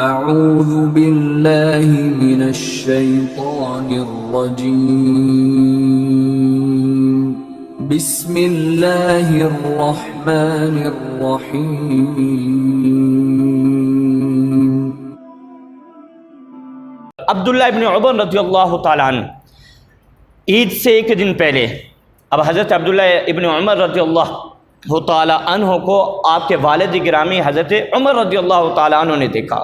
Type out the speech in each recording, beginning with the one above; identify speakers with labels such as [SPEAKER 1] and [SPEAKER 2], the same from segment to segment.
[SPEAKER 1] اعوذ باللہ من الشیطان الرجیم بسم اللہ الرحمن الرحیم۔
[SPEAKER 2] عبداللہ ابن عمر رضی اللہ تعالیٰ عنہ عید سے ایک دن پہلے اب حضرت عبداللہ ابن عمر رضی اللہ تعالیٰ عنہ کو آپ کے والد گرامی حضرت عمر رضی اللہ تعالیٰ عنہ نے دیکھا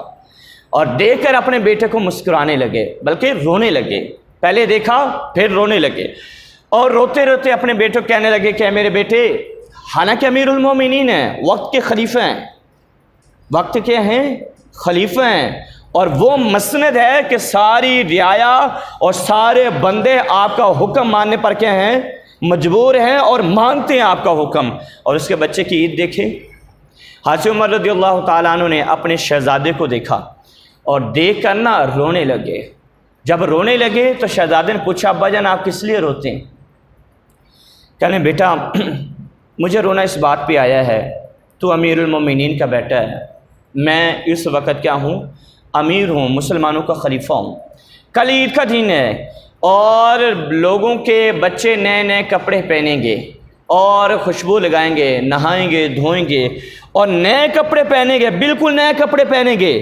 [SPEAKER 2] اور دیکھ کر اپنے بیٹے کو مسکرانے لگے، بلکہ رونے لگے۔ پہلے دیکھا پھر رونے لگے اور روتے روتے اپنے بیٹے کو کہنے لگے کہ اے میرے بیٹے، حالانکہ امیر المومنین ہیں، وقت کے خلیفہ ہیں، وقت کے ہیں خلیفہ ہیں، اور وہ مسند ہے کہ ساری رعایا اور سارے بندے آپ کا حکم ماننے پر کیا ہیں، مجبور ہیں اور مانتے ہیں آپ کا حکم۔ اور اس کے بچے کی عید دیکھیں، حضرت عمر رضی اللہ تعالیٰ عنہ نے اپنے شہزادے کو دیکھا اور دیکھ کر نا رونے لگے۔ جب رونے لگے تو شہزادے نے پوچھا، ابا جان آپ کس لیے روتے ہیں؟ کہنے بیٹا مجھے رونا اس بات پہ آیا ہے، تو امیر المومنین کا بیٹا ہے، میں اس وقت کیا ہوں، امیر ہوں، مسلمانوں کا خلیفہ ہوں۔ کل عید کا دن ہے اور لوگوں کے بچے نئے نئے کپڑے پہنیں گے اور خوشبو لگائیں گے، نہائیں گے، دھوئیں گے اور نئے کپڑے پہنیں گے، بالکل نئے کپڑے پہنیں گے،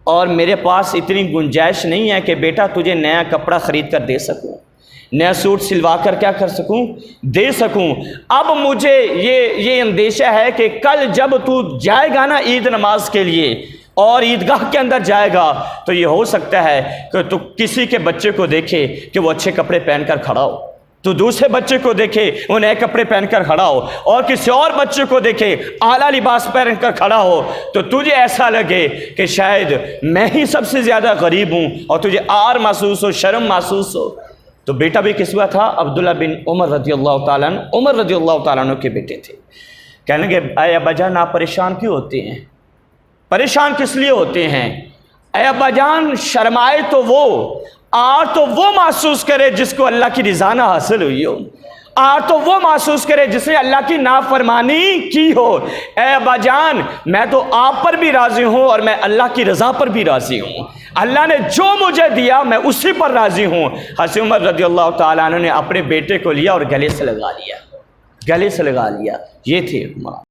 [SPEAKER 2] اور میرے پاس اتنی گنجائش نہیں ہے کہ بیٹا تجھے نیا کپڑا خرید کر دے سکوں، نیا سوٹ سلوا کر کیا کر سکوں، دے سکوں۔ اب مجھے یہ اندیشہ ہے کہ کل جب تو جائے گا نا عید نماز کے لیے اور عیدگاہ کے اندر جائے گا تو یہ ہو سکتا ہے کہ تو کسی کے بچے کو دیکھے کہ وہ اچھے کپڑے پہن کر کھڑا ہو، تو دوسرے بچے کو دیکھے وہ نئے کپڑے پہن کر کھڑا ہو، اور کسی اور بچے کو دیکھے اعلیٰ لباس پہن کر کھڑا ہو، تو تجھے ایسا لگے کہ شاید میں ہی سب سے زیادہ غریب ہوں اور تجھے آر محسوس ہو، شرم محسوس ہو۔ تو بیٹا بھی کس ہوا تھا؟ عبداللہ بن عمر رضی اللہ تعالیٰ عنہ، عمر رضی اللہ تعالیٰ عنہ کے بیٹے تھے۔ کہنے لگے اے ابا جان آپ پریشان کیوں ہوتے ہیں؟ پریشان کس لیے ہوتے ہیں؟ اے ابا جان شرمائے تو وہ، آر تو وہ محسوس کرے جس کو اللہ کی رضا نہ حاصل ہوئی ہو، آر تو وہ محسوس کرے جس نے اللہ کی نافرمانی کی ہو۔ اے ابا جان میں تو آپ پر بھی راضی ہوں اور میں اللہ کی رضا پر بھی راضی ہوں، اللہ نے جو مجھے دیا میں اسی پر راضی ہوں۔ حضرت عمر رضی اللہ تعالیٰ عنہ نے اپنے بیٹے کو لیا اور گلے سے لگا لیا، گلے سے لگا لیا۔ یہ تھے عمر۔